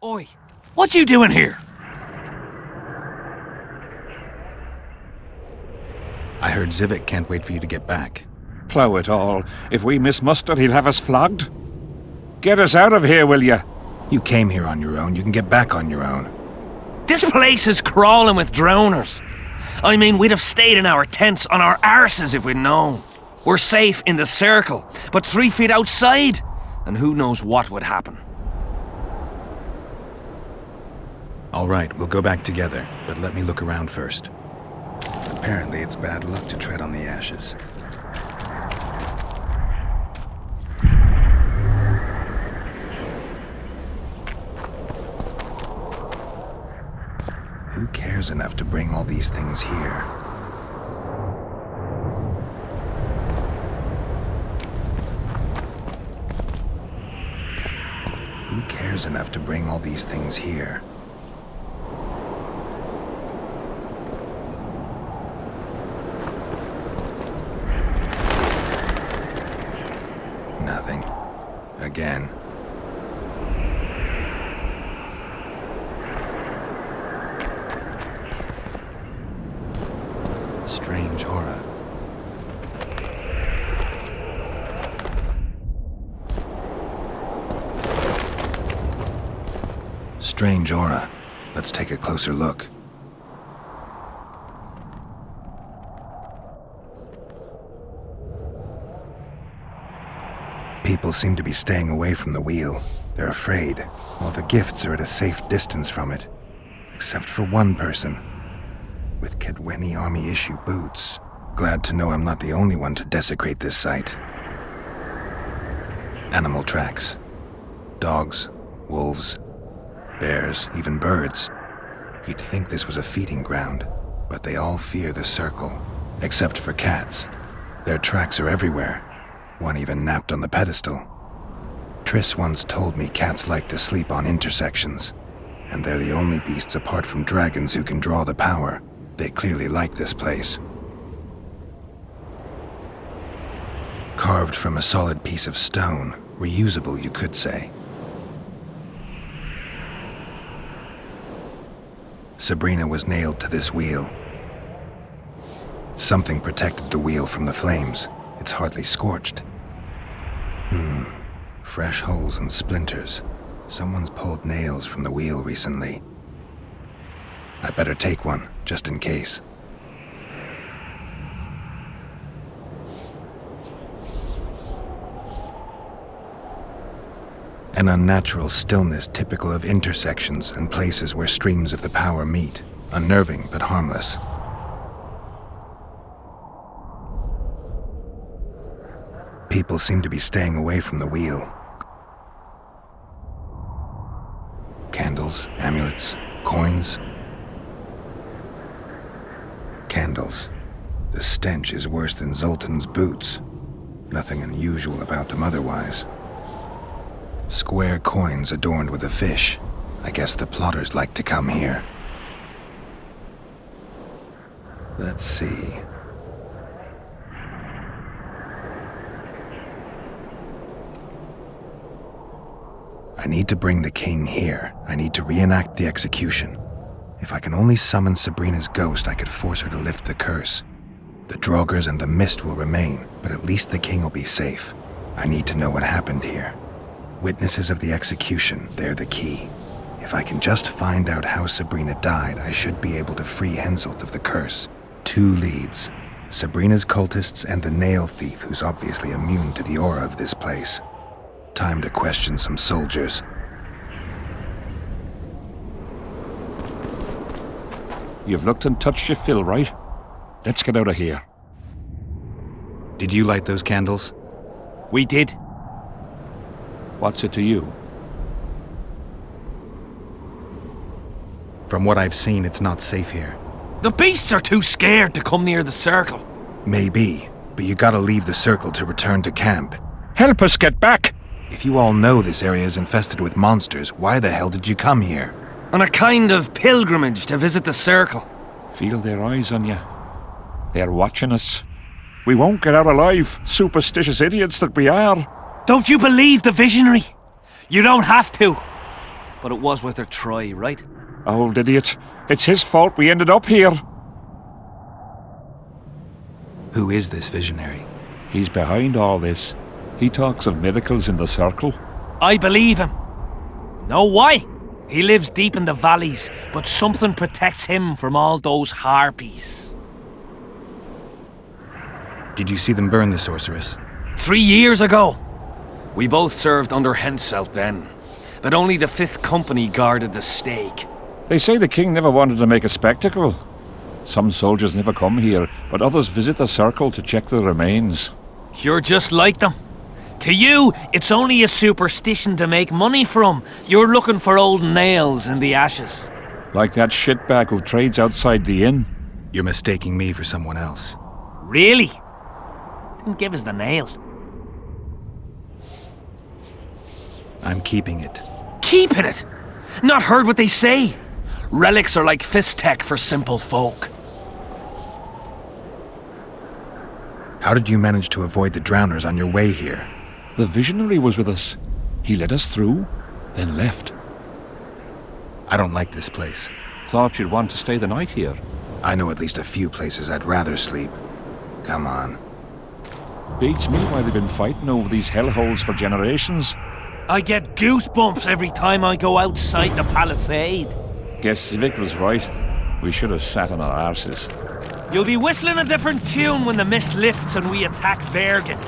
Oi, what you doing here? I heard Zivik can't wait for you to get back. Plough it all. If we miss muster, he'll have us flogged. Get us out of here, will ya? You came here on your own, you can get back on your own. This place is crawling with drowners. I mean, we'd have stayed in our tents on our arses if we'd known. We're safe in the circle, but 3 feet outside, and who knows what would happen. All right, we'll go back together, but let me look around first. Apparently, it's bad luck to tread on the ashes. Who cares enough to bring all these things here? Who cares enough to bring all these things here? Nothing. Again. Strange aura. Strange aura. Let's take a closer look. People seem to be staying away from the wheel. They're afraid. All the gifts are at a safe distance from it. Except for one person. With Kedweni Army issue boots. Glad to know I'm not the only one to desecrate this site. Animal tracks. Dogs, wolves, bears, even birds. You'd think this was a feeding ground, but they all fear the circle. Except for cats. Their tracks are everywhere. One even napped on the pedestal. Triss once told me cats like to sleep on intersections, and they're the only beasts apart from dragons who can draw the power. They clearly like this place. Carved from a solid piece of stone, reusable you could say. Sabrina was nailed to this wheel. Something protected the wheel from the flames. It's hardly scorched. Fresh holes and splinters. Someone's pulled nails from the wheel recently. I better take one, just in case. An unnatural stillness typical of intersections and places where streams of the power meet. Unnerving, but harmless. People seem to be staying away from the wheel. Candles, amulets, coins. Candles. The stench is worse than Zoltan's boots. Nothing unusual about them otherwise. Square coins adorned with a fish. I guess the plotters like to come here. Let's see. I need to bring the king here. I need to reenact the execution. If I can only summon Sabrina's ghost, I could force her to lift the curse. The Draugrs and the mist will remain, but at least the king will be safe. I need to know what happened here. Witnesses of the execution, they're the key. If I can just find out how Sabrina died, I should be able to free Henselt of the curse. 2 leads. Sabrina's cultists and the nail thief who's obviously immune to the aura of this place. Time to question some soldiers. You've looked and touched your fill, right? Let's get out of here. Did you light those candles? We did. What's it to you? From what I've seen, it's not safe here. The beasts are too scared to come near the circle. Maybe, but you gotta leave the circle to return to camp. Help us get back! If you all know this area is infested with monsters, why the hell did you come here? On a kind of pilgrimage to visit the circle. Feel their eyes on you. They're watching us. We won't get out alive, superstitious idiots that we are. Don't you believe the visionary? You don't have to. but it was worth a try, right? Old idiot. It's his fault we ended up here. Who is this visionary? He's behind all this. He talks of miracles in the circle. I believe him. Know why? He lives deep in the valleys, but something protects him from all those harpies. Did you see them burn the sorceress? 3 years ago. We both served under Henselt then, but only the 5th Company guarded the stake. They say the king never wanted to make a spectacle. Some soldiers never come here, but others visit the circle to check the remains. You're just like them. To you, it's only a superstition to make money from. You're looking for old nails in the ashes. Like that shitbag who trades outside the inn. You're mistaking me for someone else. Really? Didn't give us the nails. I'm keeping it. Keeping it? Not heard what they say. Relics are like fist tech for simple folk. How did you manage to avoid the drowners on your way here? The visionary was with us. He led us through, then left. I don't like this place. Thought you'd want to stay the night here. I know at least a few places I'd rather sleep. Come on. Beats me why they've been fighting over these hellholes for generations. I get goosebumps every time I go outside the palisade. Guess Vic was right. We should have sat on our arses. You'll be whistling a different tune when the mist lifts and we attack Vergen.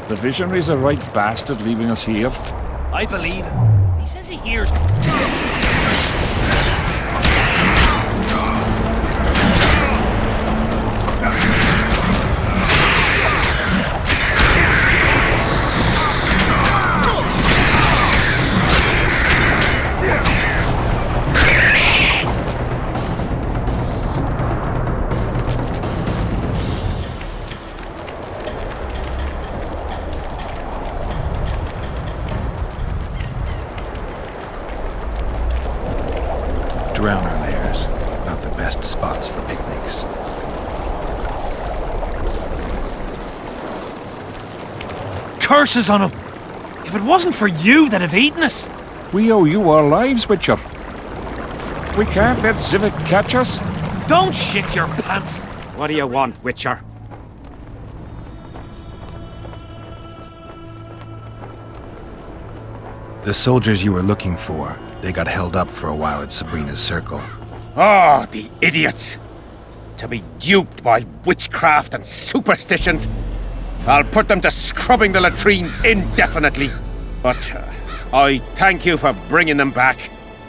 The visionary's a right bastard leaving us here. I believe him. He says he hears... Drowner lairs. Not the best spots for picnics. Curses on him! If it wasn't for you, they'd have eaten us. We owe you our lives, Witcher. We can't let Zivik catch us. Don't shit your pants. What do you want, Witcher? The soldiers you were looking for, they got held up for a while at Sabrina's circle. Oh, the idiots! To be duped by witchcraft and superstitions. I'll put them to scrubbing the latrines indefinitely. But I thank you for bringing them back.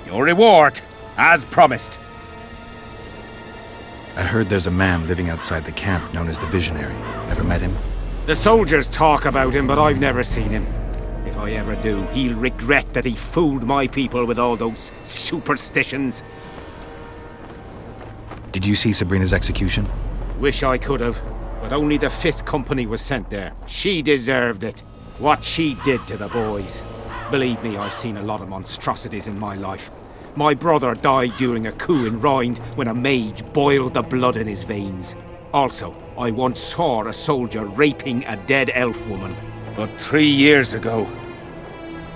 Your reward, as promised. I heard there's a man living outside the camp known as the Visionary. Ever met him? The soldiers talk about him, but I've never seen him. If I ever do, he'll regret that he fooled my people with all those superstitions. Did you see Sabrina's execution? Wish I could have, but only the 5th Company was sent there. She deserved it. What she did to the boys. Believe me, I've seen a lot of monstrosities in my life. My brother died during a coup in Rhind when a mage boiled the blood in his veins. Also, I once saw a soldier raping a dead elf woman. But 3 years ago,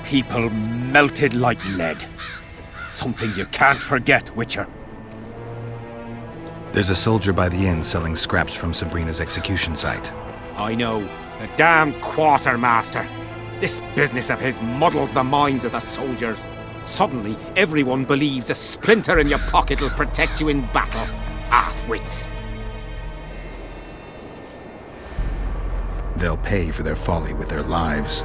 people melted like lead. Something you can't forget, Witcher. There's a soldier by the inn selling scraps from Sabrina's execution site. I know. The damn quartermaster. This business of his muddles the minds of the soldiers. Suddenly, everyone believes a splinter in your pocket will protect you in battle. Half-wits. They'll pay for their folly with their lives.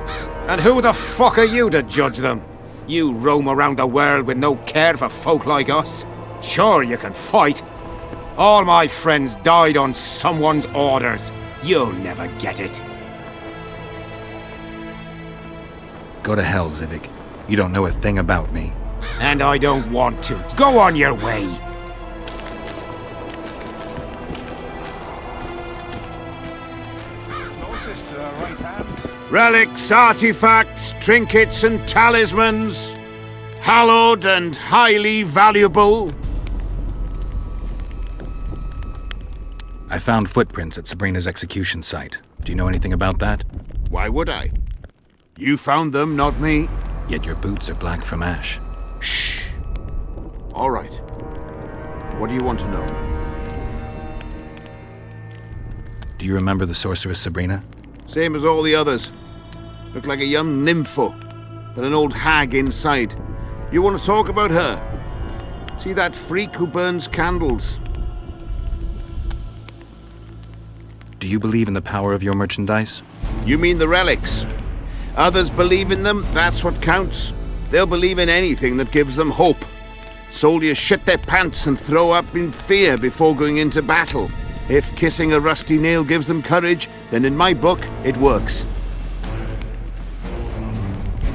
And who the fuck are you to judge them? You roam around the world with no care for folk like us? Sure, you can fight. All my friends died on someone's orders. You'll never get it. Go to hell, Zivik. You don't know a thing about me. And I don't want to. Go on your way. Relics, artifacts, trinkets and talismans. Hallowed and highly valuable. I found footprints at Sabrina's execution site. Do you know anything about that? Why would I? You found them, not me. Yet your boots are black from ash. Shh. All right. What do you want to know? Do you remember the sorceress Sabrina? Same as all the others. Looked like a young nympho, but an old hag inside. You want to talk about her? See that freak who burns candles? Do you believe in the power of your merchandise? You mean the relics? Others believe in them, that's what counts. They'll believe in anything that gives them hope. Soldiers shit their pants and throw up in fear before going into battle. If kissing a rusty nail gives them courage, then in my book, it works.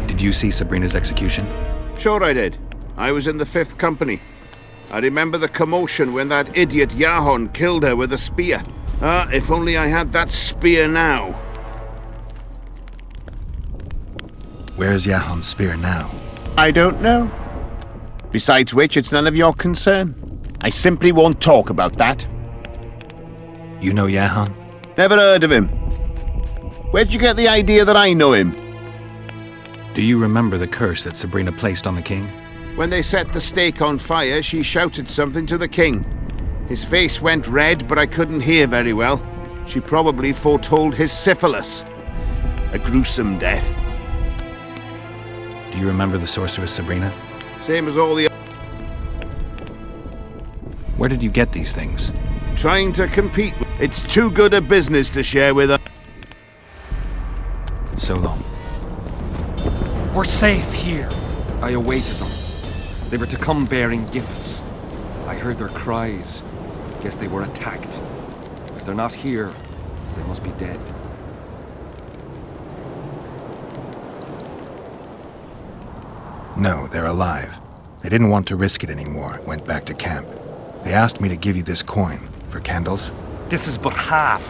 Did you see Sabrina's execution? Sure I did. I was in the 5th Company. I remember the commotion when that idiot Yahon killed her with a spear. If only I had that spear now. Where is Yahon's spear now? I don't know. Besides which, it's none of your concern. I simply won't talk about that. You know Yahon? Never heard of him. Where'd you get the idea that I know him? Do you remember the curse that Sabrina placed on the king? When they set the stake on fire, she shouted something to the king. His face went red, but I couldn't hear very well. She probably foretold his syphilis. A gruesome death. Do you remember the sorceress Sabrina? Same as all the Where did you get these things? trying to compete. It's too good a business to share with her. So long. We're safe here. I awaited them. They were to come bearing gifts. I heard their cries. Guess they were attacked. If they're not here, they must be dead. No, they're alive. They didn't want to risk it anymore, went back to camp. They asked me to give you this coin, for candles. This is but half.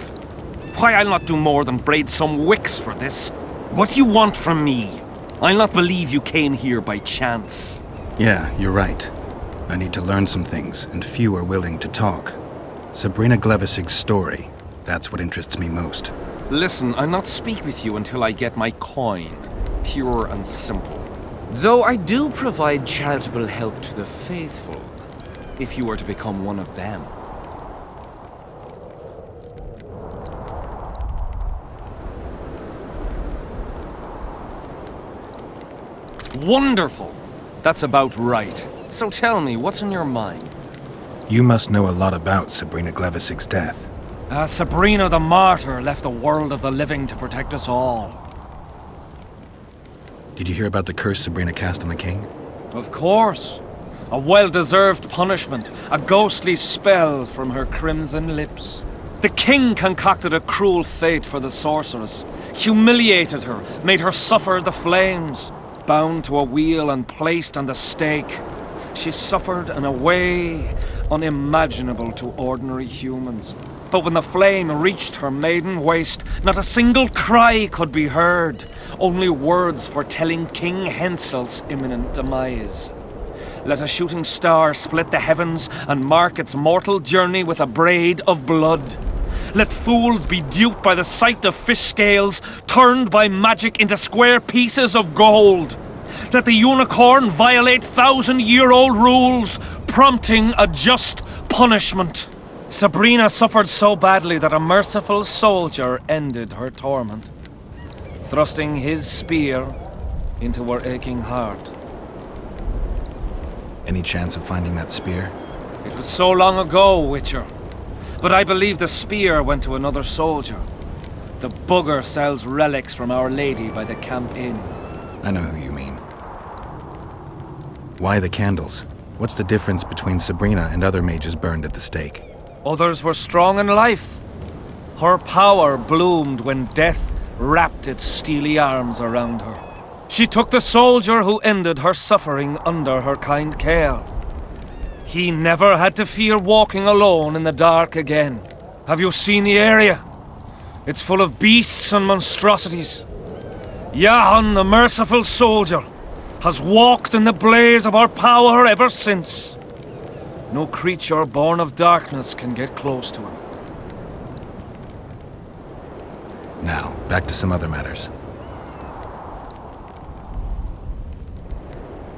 Why, I'll not do more than braid some wicks for this. What do you want from me? I'll not believe you came here by chance. Yeah, you're right. I need to learn some things, and few are willing to talk. Sabrina Glevisig's story, that's what interests me most. Listen, I'll not speak with you until I get my coin. Pure and simple. Though I do provide charitable help to the faithful, if you were to become one of them. Wonderful! That's about right. So tell me, what's in your mind? You must know a lot about Sabrina Glevisig's death. Sabrina the Martyr left the world of the living to protect us all. Did you hear about the curse Sabrina cast on the king? Of course. A well-deserved punishment, a ghostly spell from her crimson lips. The king concocted a cruel fate for the sorceress, humiliated her, made her suffer the flames. Bound to a wheel and placed on the stake, she suffered in a way unimaginable to ordinary humans. But when the flame reached her maiden waist, not a single cry could be heard, only words foretelling King Hensel's imminent demise. Let a shooting star split the heavens and mark its mortal journey with a braid of blood. Let fools be duped by the sight of fish scales, turned by magic into square pieces of gold. Let the unicorn violate 1,000-year-old rules, prompting a just punishment. Sabrina suffered so badly that a merciful soldier ended her torment, thrusting his spear into her aching heart. Any chance of finding that spear? It was so long ago, Witcher. But I believe the spear went to another soldier. The bugger sells relics from Our Lady by the Camp Inn. I know who you mean. Why the candles? What's the difference between Sabrina and other mages burned at the stake? Others were strong in life. Her power bloomed when death wrapped its steely arms around her. She took the soldier who ended her suffering under her kind care. He never had to fear walking alone in the dark again. Have you seen the area? It's full of beasts and monstrosities. Jahan, the merciful soldier, has walked in the blaze of our power ever since. No creature born of darkness can get close to him. Now, back to some other matters.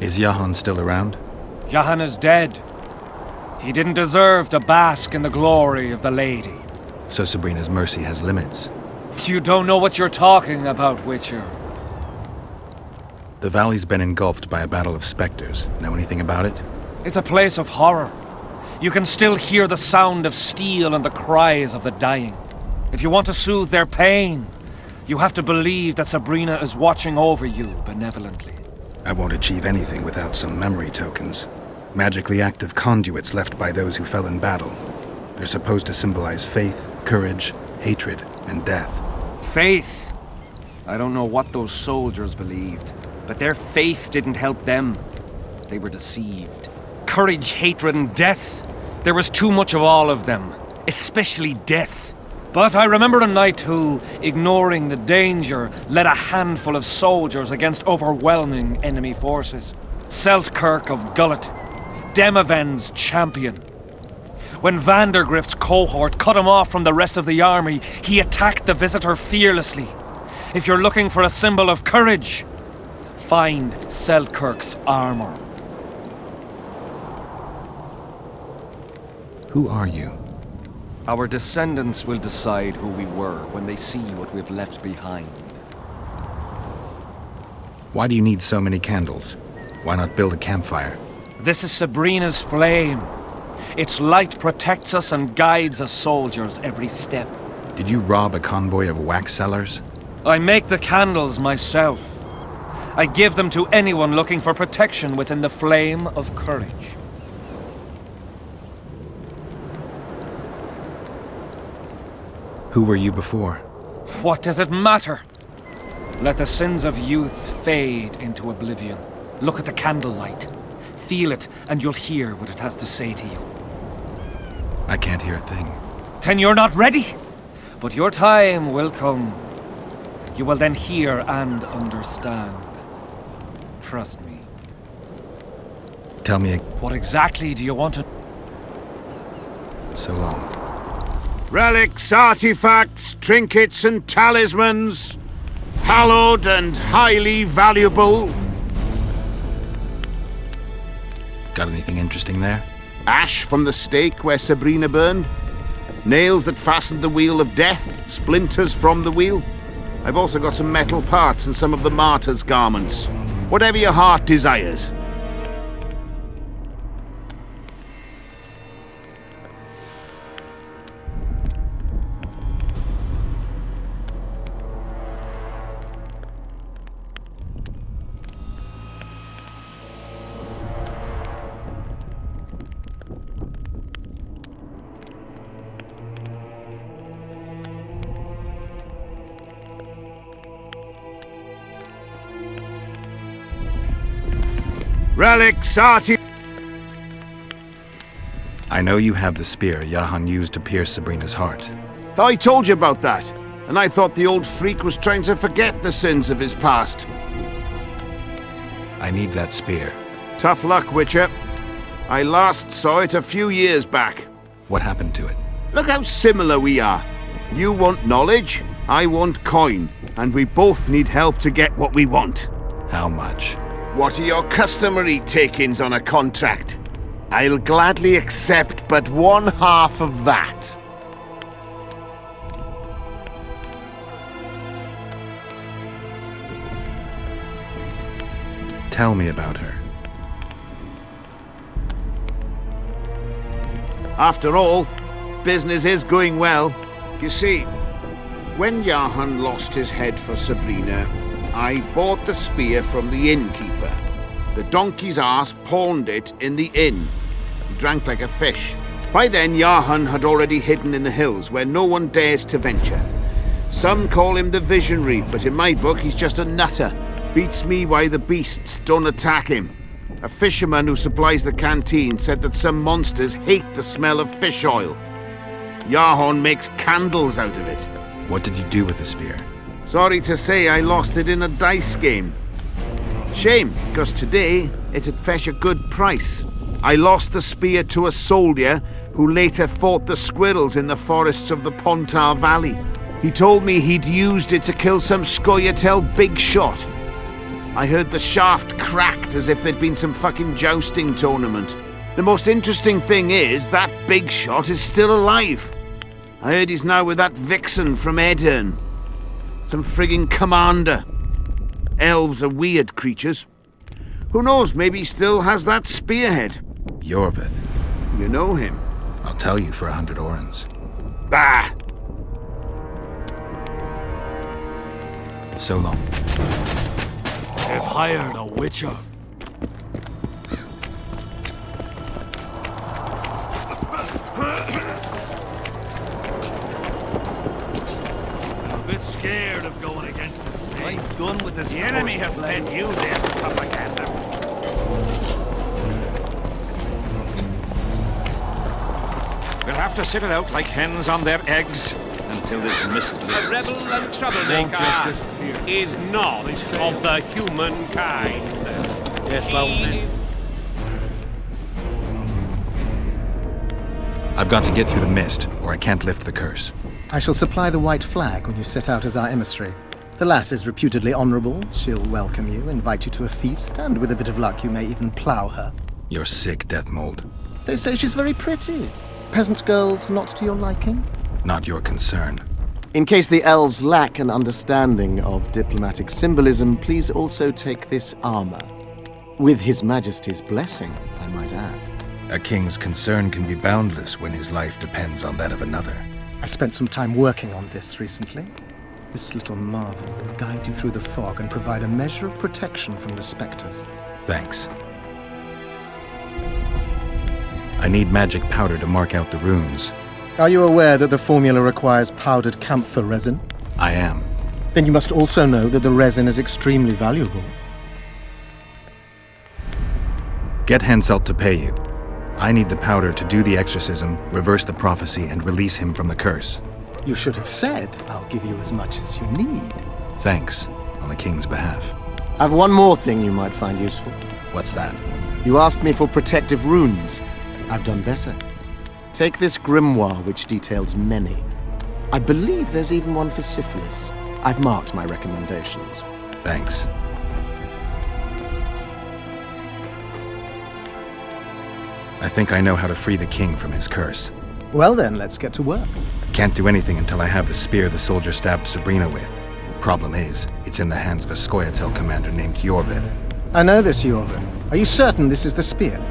Is Jahan still around? Jahan is dead. He didn't deserve to bask in the glory of the lady. So Sabrina's mercy has limits. You don't know what you're talking about, Witcher. The valley's been engulfed by a battle of specters. Know anything about it? It's a place of horror. You can still hear the sound of steel and the cries of the dying. If you want to soothe their pain, you have to believe that Sabrina is watching over you benevolently. I won't achieve anything without some memory tokens. Magically active conduits left by those who fell in battle. They're supposed to symbolize faith, courage, hatred, and death. Faith. I don't know what those soldiers believed, but their faith didn't help them. They were deceived. Courage, hatred, and death. There was too much of all of them, especially death. But I remember a knight who, ignoring the danger, led a handful of soldiers against overwhelming enemy forces. Seltkirk of Gullet, Demaven's champion. When Vandergrift's cohort cut him off from the rest of the army, he attacked the visitor fearlessly. If you're looking for a symbol of courage, find Seltkirk's armor. Who are you? Our descendants will decide who we were when they see what we've left behind. Why do you need so many candles? Why not build a campfire? This is Sabrina's flame. Its light protects us and guides us soldiers every step. Did you rob a convoy of wax sellers? I make the candles myself. I give them to anyone looking for protection within the flame of courage. Who were you before? What does it matter? Let the sins of youth fade into oblivion. Look at the candlelight. Feel it, and you'll hear what it has to say to you. I can't hear a thing. Then you're not ready. But your time will come. You will then hear and understand. Trust me. Tell me What exactly do you want to... so long. Relics, artifacts, trinkets, and talismans. Hallowed and highly valuable. Got anything interesting there? Ash from the stake where Sabrina burned. Nails that fastened the wheel of death. Splinters from the wheel. I've also got some metal parts and some of the martyr's garments. Whatever your heart desires. Relics, I know you have the spear Jahan used to pierce Sabrina's heart. I told you about that, and I thought the old freak was trying to forget the sins of his past. I need that spear. Tough luck, Witcher. I last saw it a few years back. What happened to it? Look how similar we are. You want knowledge, I want coin, and we both need help to get what we want. How much? What are your customary takings on a contract? I'll gladly accept but one half of that. Tell me about her. After all, business is going well. You see, when Jahan lost his head for Sabrina, I bought the spear from the innkeeper. The donkey's ass pawned it in the inn. He drank like a fish. By then, Jahan had already hidden in the hills where no one dares to venture. Some call him the visionary, but in my book, he's just a nutter. Beats me why the beasts don't attack him. A fisherman who supplies the canteen said that some monsters hate the smell of fish oil. Jahan makes candles out of it. What did you do with the spear? Sorry to say I lost it in a dice game. Shame, because today it'd fetch a good price. I lost the spear to a soldier who later fought the squirrels in the forests of the Pontar Valley. He told me he'd used it to kill some Scoia'tael big shot. I heard the shaft cracked as if there'd been some fucking jousting tournament. The most interesting thing is that big shot is still alive. I heard he's now with that vixen from Edirn. Some frigging commander. Elves are weird creatures. Who knows, maybe he still has that spearhead. Yorvith. You know him? I'll tell you for 100 orens. Bah! So long. They've hired a witcher. I'm a bit scared of going against the sea. I'm done with this. The enemy have led you there for propaganda. We'll have to sit it out like hens on their eggs until this mist lifts. A rebel and troublemaker is not of the humankind. She I've got to get through the mist, or I can't lift the curse. I shall supply the white flag when you set out as our emissary. The lass is reputedly honourable. She'll welcome you, invite you to a feast, and with a bit of luck you may even plough her. You're sick, Death Mold. They say she's very pretty. Peasant girls not to your liking? Not your concern. In case the elves lack an understanding of diplomatic symbolism, please also take this armor. With His Majesty's blessing, I might add. A king's concern can be boundless when his life depends on that of another. I spent some time working on this recently. This little marvel will guide you through the fog and provide a measure of protection from the spectres. Thanks. I need magic powder to mark out the runes. Are you aware that the formula requires powdered camphor resin? I am. Then you must also know that the resin is extremely valuable. Get Henselt to pay you. I need the powder to do the exorcism, reverse the prophecy, and release him from the curse. You should have said, I'll give you as much as you need. Thanks, on the king's behalf. I've one more thing you might find useful. What's that? You asked me for protective runes. I've done better. Take this grimoire, which details many. I believe there's even one for syphilis. I've marked my recommendations. Thanks. I think I know how to free the king from his curse. Well then, let's get to work. Can't do anything until I have the spear the soldier stabbed Sabrina with. Problem is, it's in the hands of a Scoia'tael commander named Yorvith. I know this, Yorvith. Are you certain this is the spear?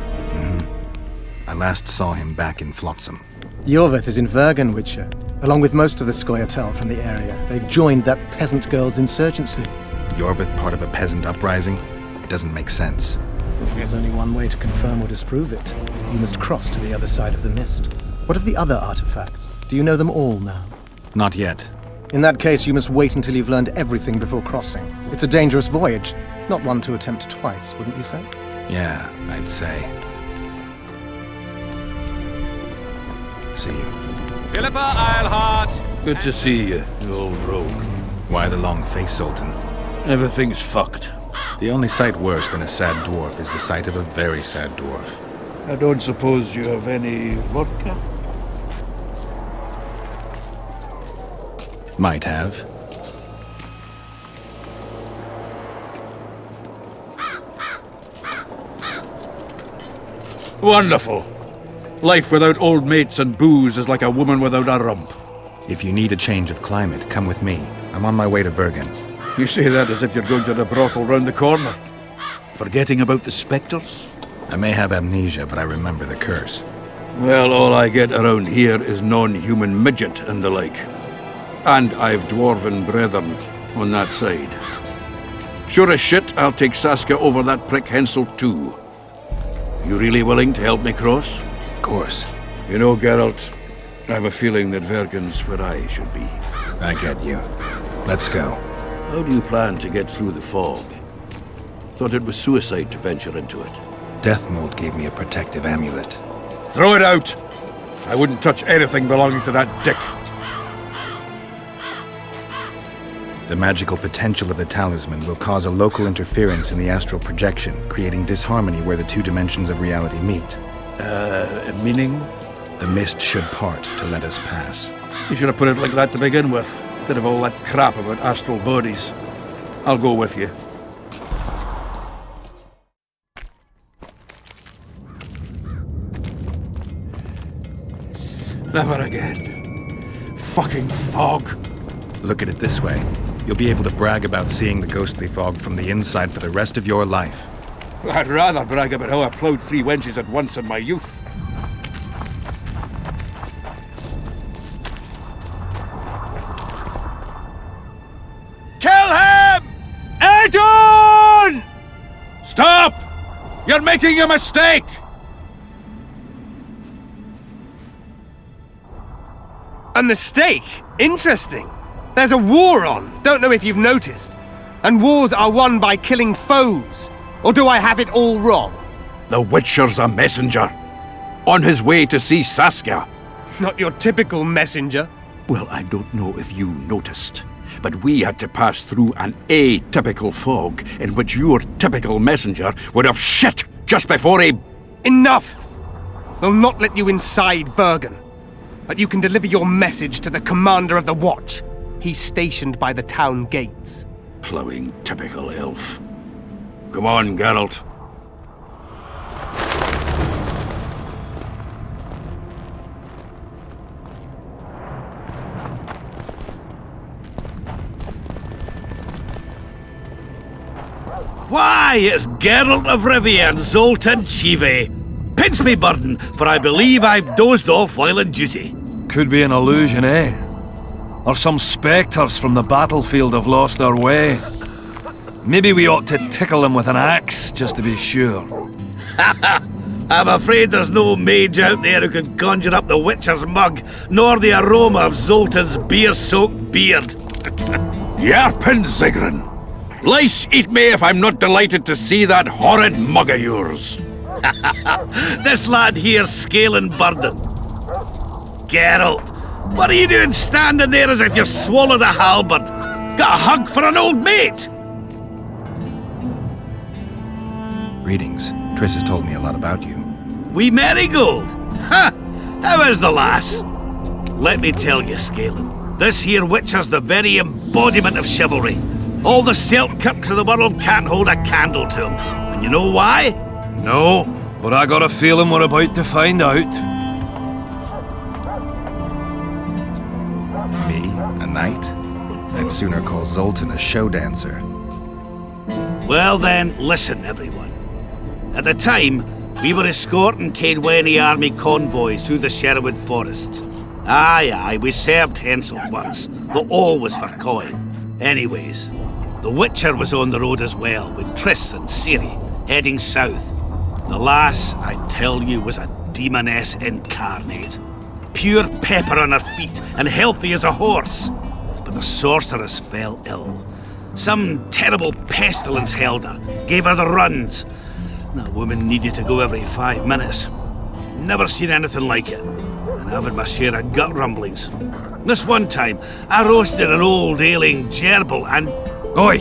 I last saw him back in Flotsam. Yorvith is in Vergen, Witcher, along with most of the Scoia'tael from the area. They've joined that peasant girl's insurgency. Yorvith part of a peasant uprising? It doesn't make sense. There's only one way to confirm or disprove it. You must cross to the other side of the mist. What of the other artifacts? Do you know them all now? Not yet. In that case, you must wait until you've learned everything before crossing. It's a dangerous voyage, not one to attempt twice, wouldn't you say? Yeah, I'd say. See you. Philippa Eilhart. Good to see you, you old rogue. Why the long face, Sultan? Everything's fucked. The only sight worse than a sad dwarf is the sight of a very sad dwarf. I don't suppose you have any vodka? Might have. Wonderful. Life without old mates and booze is like a woman without a rump. If you need a change of climate, come with me. I'm on my way to Vergen. You say that as if you're going to the brothel round the corner. Forgetting about the spectres? I may have amnesia, but I remember the curse. Well, all I get around here is non-human midget and the like. And I've dwarven brethren on that side. Sure as shit, I'll take Saskia over that prick Henselt too. You really willing to help me cross? Of course. You know, Geralt, I have a feeling that Vergen's where I should be. I get you. Let's go. How do you plan to get through the fog? Thought it was suicide to venture into it. Death Mold gave me a protective amulet. Throw it out! I wouldn't touch anything belonging to that dick. The magical potential of the talisman will cause a local interference in the astral projection, creating disharmony where the two dimensions of reality meet. Meaning? The mist should part to let us pass. You should have put it like that to begin with, instead of all that crap about astral bodies. I'll go with you. Never again. Fucking fog. Look at it this way. You'll be able to brag about seeing the ghostly fog from the inside for the rest of your life. I'd rather brag about how I ploughed 3 wenches at once in my youth. Kill him! Adon! Stop! You're making a mistake! A mistake? Interesting. There's a war on, don't know if you've noticed. And wars are won by killing foes. Or do I have it all wrong? The Witcher's a messenger. On his way to see Saskia. Not your typical messenger. Well, I don't know if you noticed, but we had to pass through an atypical fog in which your typical messenger would have shit just before he... Enough! We'll not let you inside Vergen. But you can deliver your message to the commander of the watch. He's stationed by the town gates. Ploughing typical elf. Come on, Geralt. Why, it's Geralt of Rivia and Zoltan Chive. Pinch me, burden, for I believe I've dozed off while on duty. Could be an illusion, eh? Or some spectres from the battlefield have lost their way. Maybe we ought to tickle them with an axe, just to be sure. I'm afraid there's no mage out there who can conjure up the Witcher's mug, nor the aroma of Zoltan's beer-soaked beard. Yarpin Zigrin! Lice eat me if I'm not delighted to see that horrid mug of yours. This lad here's scaling burden. Geralt, what are you doing standing there as if you've swallowed a halberd? Got a hug for an old mate? Greetings. Triss has told me a lot about you. Wee Marigold? Ha! How is the lass? Let me tell you, Scalen, this here Witcher's the very embodiment of chivalry. All the Selkirks of the world can't hold a candle to him. And you know why? No, but I got a feeling we're about to find out. Me? A knight? I'd sooner call Zoltan a show dancer. Well then, listen everyone. At the time, we were escorting Caedweny army convoys through the Sherwood forests. Aye, we served Henselt once, though always for coin. Anyways, the Witcher was on the road as well, with Triss and Ciri, heading south. The lass, I tell you, was a demoness incarnate. Pure pepper on her feet, and healthy as a horse. But the sorceress fell ill. Some terrible pestilence held her, gave her the runs. That woman needed to go every 5 minutes. Never seen anything like it. And I've had my share of gut rumblings. This one time, I roasted an old ailing gerbil and... Oi!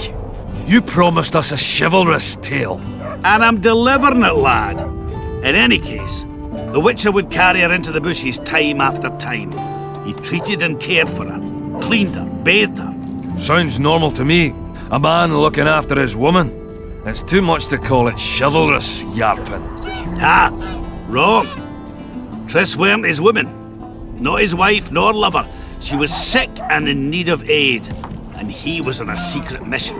You promised us a chivalrous tale. And I'm delivering it, lad. In any case, the Witcher would carry her into the bushes time after time. He treated and cared for her, cleaned her, bathed her. Sounds normal to me. A man looking after his woman. It's too much to call it chivalrous, Yarpin. Ah, wrong. Triss weren't his woman. Not his wife nor lover. She was sick and in need of aid. And he was on a secret mission.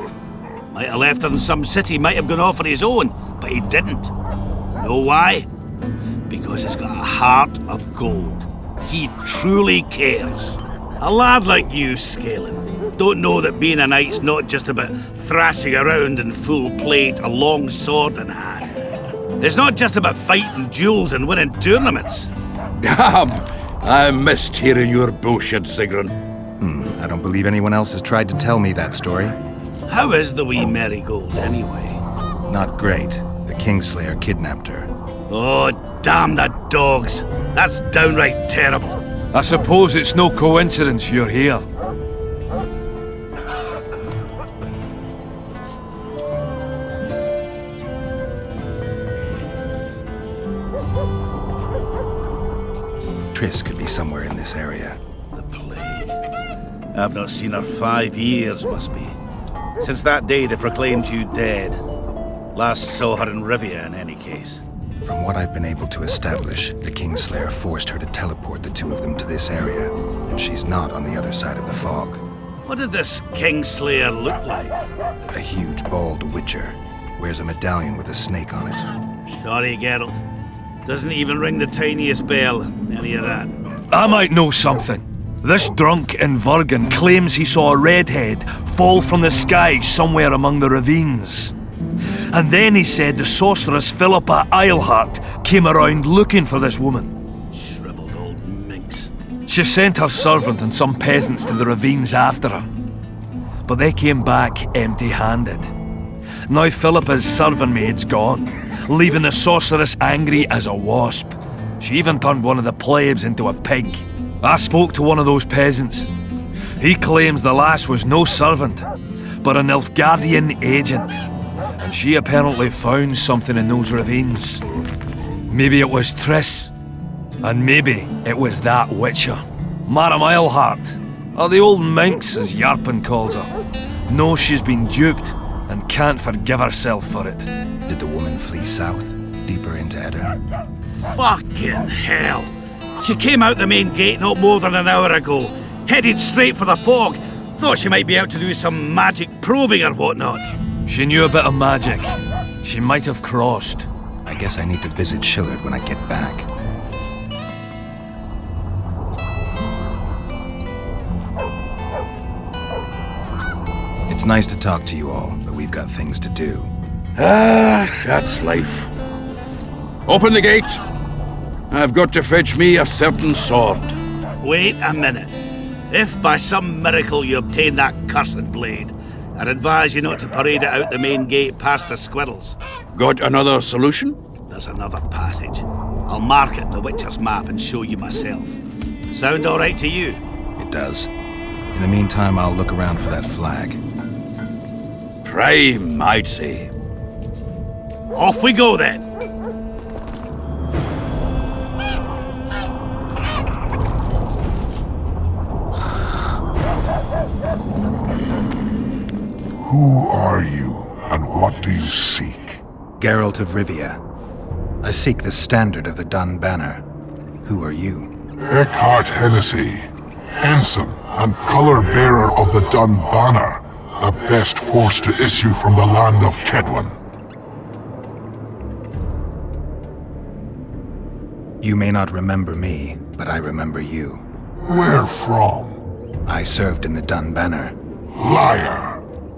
Might have left her in some city, might have gone off on his own, but he didn't. Know why? Because he's got a heart of gold. He truly cares. A lad like you, Scalen, don't know that being a knight's not just about thrashing around in full plate, a long sword in hand. It's not just about fighting duels and winning tournaments. I missed hearing your bullshit, Zigrin. I don't believe anyone else has tried to tell me that story. How is the wee Marigold, anyway? Not great. The Kingslayer kidnapped her. Oh, damn the dogs. That's downright terrible. I suppose it's no coincidence you're here. Triss could be somewhere in this area. The plague. I've not seen her 5 years, must be. Since that day they proclaimed you dead. Last saw her in Rivia, in any case. From what I've been able to establish, the Kingslayer forced her to teleport the two of them to this area, and she's not on the other side of the fog. What did this Kingslayer look like? A huge, bald witcher. Wears a medallion with a snake on it. Sorry, Geralt. Doesn't even ring the tiniest bell, any of that. I might know something. This drunk in Vergen claims he saw a redhead fall from the sky somewhere among the ravines. And then he said the sorceress Philippa Eilhart came around looking for this woman. Shriveled old minx. She sent her servant and some peasants to the ravines after her. But they came back empty-handed. Now Philippa's servant maid's gone, leaving the sorceress angry as a wasp. She even turned one of the plebs into a pig. I spoke to one of those peasants. He claims the lass was no servant, but an Nilfgaardian agent. And she apparently found something in those ravines. Maybe it was Triss. And maybe it was that witcher. Madame Eilhart, or the old minx as Yarpen calls her, knows she's been duped and can't forgive herself for it. Did the woman flee south, deeper into Edirne? Fucking hell! She came out the main gate not more than an hour ago, headed straight for the fog. Thought she might be out to do some magic probing or whatnot. She knew a bit of magic. She might have crossed. I guess I need to visit Shillard when I get back. It's nice to talk to you all, but we've got things to do. That's life. Open the gate. I've got to fetch me a certain sword. Wait a minute. If by some miracle you obtain that cursed blade, I'd advise you not to parade it out the main gate past the squirrels. Got another solution? There's another passage. I'll mark it on the Witcher's map and show you myself. Sound all right to you? It does. In the meantime, I'll look around for that flag. Prime, I'd say. Off we go then. Who are you, and what do you seek? Geralt of Rivia. I seek the standard of the Dun Banner. Who are you? Eckhart Hennessy, ensign and color-bearer of the Dun Banner, the best force to issue from the land of Kedwen. You may not remember me, but I remember you. Where from? I served in the Dun Banner. Liar!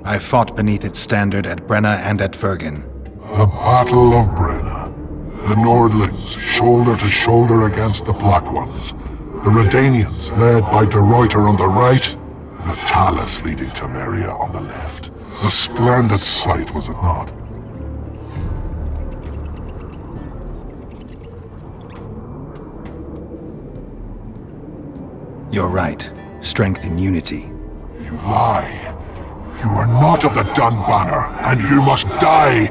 I fought beneath its standard at Brenna and at Vergen. The Battle of Brenna. The Nordlings, shoulder to shoulder against the Black Ones. The Redanians, led by De Ruyter on the right. The Talus leading Temeria on the left. A splendid sight, was it not? You're right. Strength in unity. You lie. You are not of the Dun Banner, and you must die